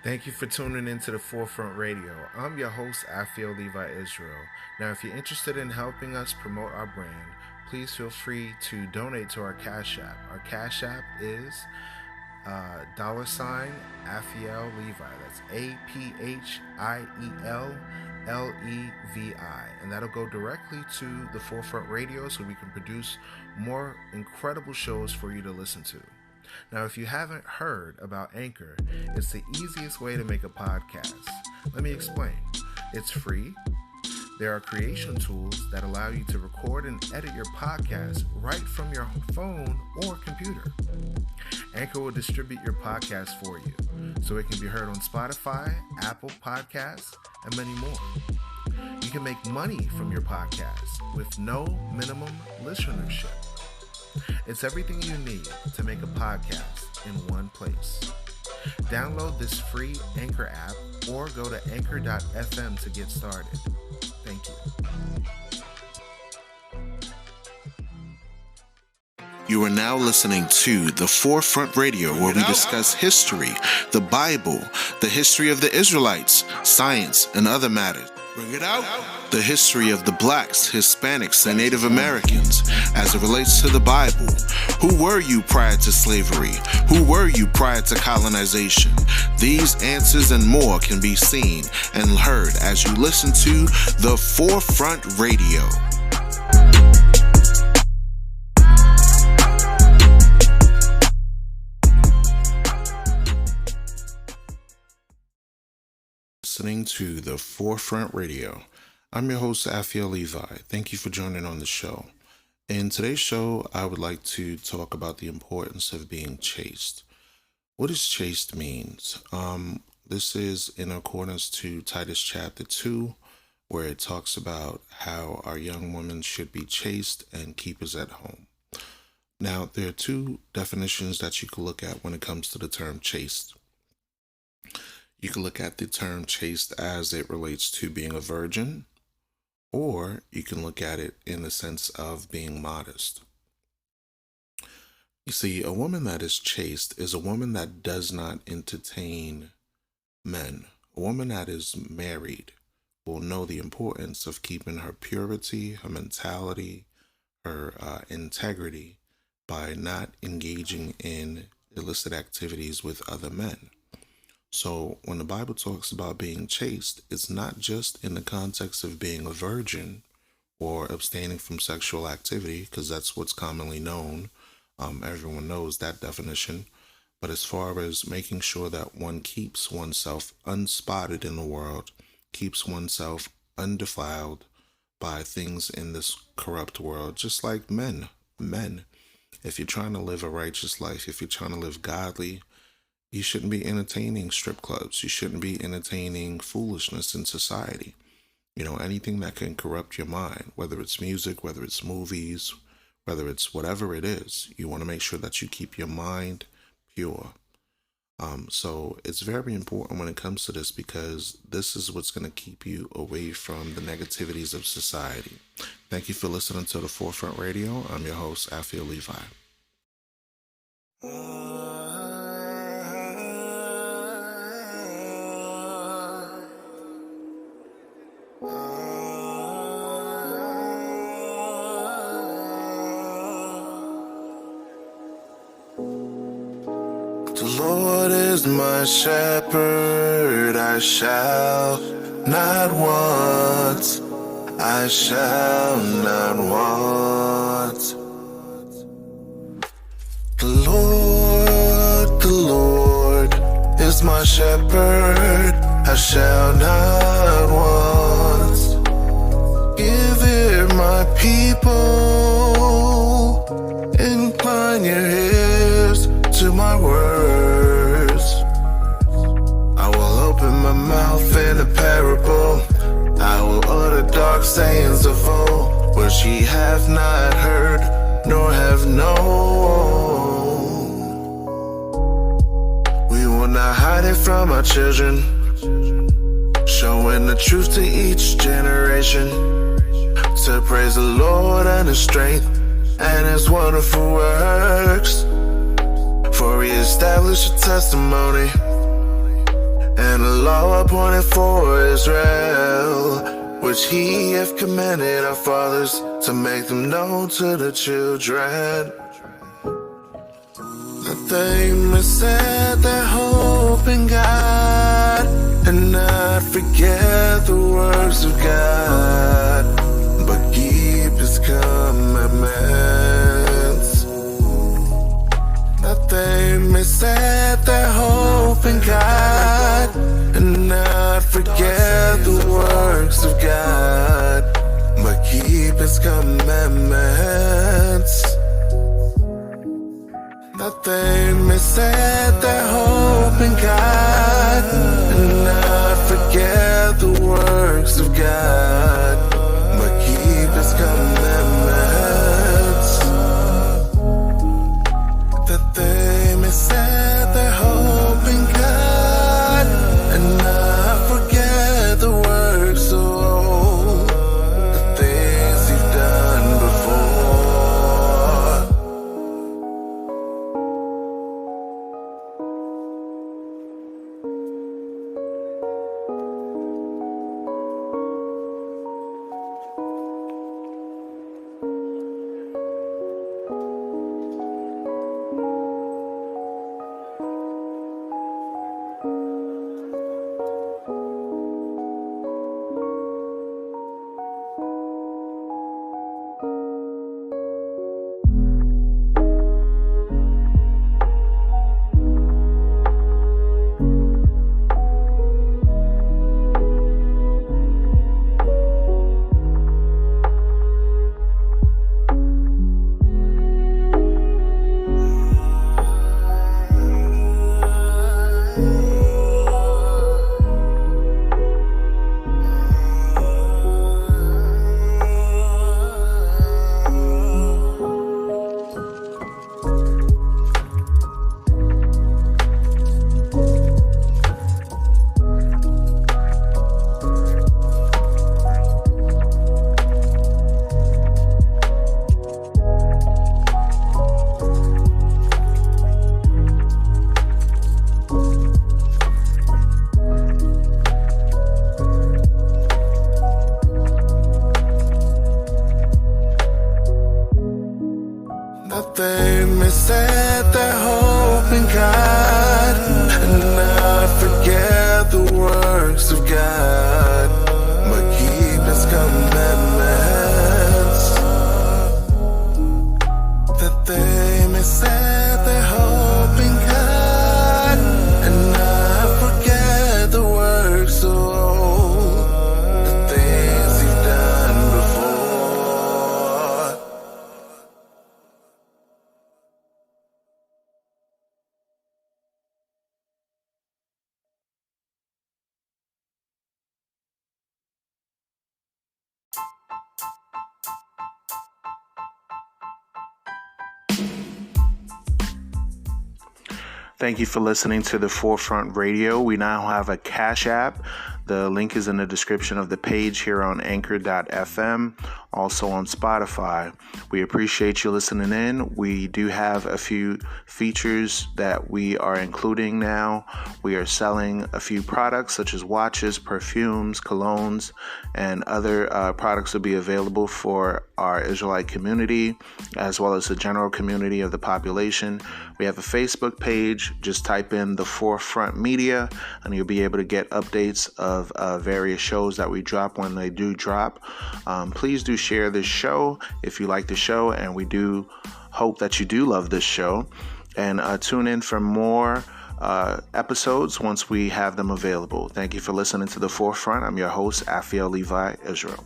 Thank you for tuning into the Forefront Radio. I'm your host, Afio Levi Israel. Now, if you're interested in helping us promote our brand, please feel free to donate to our Cash App. Our Cash App is $ Afiel Levi. That's APHIELLEVI. And that'll go directly to the Forefront Radio so we can produce more incredible shows for you to listen to. Now, if you haven't heard about Anchor, it's the easiest way to make a podcast. Let me explain. It's free. There are creation tools that allow you to record and edit your podcast right from your phone or computer. Anchor will distribute your podcast for you, so it can be heard on Spotify, Apple Podcasts, and many more. You can make money from your podcast with no minimum listenership. It's everything you need to make a podcast in one place. Download this free Anchor app or go to anchor.fm to get started. Thank you. You are now listening to The Forefront Radio, where we discuss history, the Bible, the history of the Israelites, science, and other matters. Bring it out. The history of the blacks, Hispanics, and Native Americans as it relates to the Bible. Who were you prior to slavery? Who were you prior to colonization? These answers and more can be seen and heard as you listen to The Forefront Radio. Listening to The Forefront Radio. I'm your host, Afiel Levi. Thank you for joining on the show. In today's show, I would like to talk about the importance of being chaste. What does chaste means? This is in accordance to Titus chapter 2, where it talks about how our young women should be chaste and keepers at home. Now, there are two definitions that you can look at when it comes to the term chaste. You can look at the term chaste as it relates to being a virgin, or you can look at it in the sense of being modest. You see, a woman that is chaste is a woman that does not entertain men. A woman that is married will know the importance of keeping her purity, her mentality, her integrity by not engaging in illicit activities with other men. So when the Bible talks about being chaste, it's not just in the context of being a virgin or abstaining from sexual activity, because that's what's commonly known. Everyone knows that definition. But as far as making sure that one keeps oneself unspotted in the world, keeps oneself undefiled by things in this corrupt world, just like men. If you're trying to live a righteous life, if you're trying to live godly, you shouldn't be entertaining strip clubs. You shouldn't be entertaining foolishness in society. Anything that can corrupt your mind, whether it's music, whether it's movies, whether it's whatever it is, you want to make sure that you keep your mind pure. So it's very important when it comes to this, because this is what's going to keep you away from the negativities of society. Thank you for listening to The Forefront Radio. I'm your host, Afiel Levi. The Lord is my shepherd, I shall not want, I shall not want. The Lord is my shepherd, I shall not want. Give ear, my people, incline your ears to my words. I will open my mouth in a parable. I will utter dark sayings of old, which ye have not heard, nor have known. We will not hide it from our children, showing the truth to each generation, to praise the Lord and His strength and His wonderful works. For He established a testimony and a law appointed for Israel, which he hath commanded our fathers to make them known to the children, that they may set their hope in God and not forget the works of God, but keep his commandments. That they may set their hope in God and not forget the works of God, but keep his commandments. That they may set their hope in God and not forget the works of God, but keep his commandments. That they may set their hope in God and not forget the works of old, the things you've done before. That they may set their hope in God and not forget the works of God, but keep his commandments. That they may set their hope in God and not forget the works of old, the things you've done before. Thank you for listening to the Forefront Radio. We now have a Cash App. The link is in the description of the page here on anchor.fm, also on Spotify. We appreciate you listening in. We do have a few features that we are including now. We are selling a few products such as watches, perfumes, colognes, and other products will be available for our Israelite community as well as the general community of the population. We have a Facebook page. Just type in the Forefront Media and you'll be able to get updates of various shows that we drop when they do drop. Please do share this show if you like the show, and we do hope that you do love this show. And tune in for more episodes once we have them available. Thank you for listening to The Forefront. I'm your host, Afiel Levi Israel.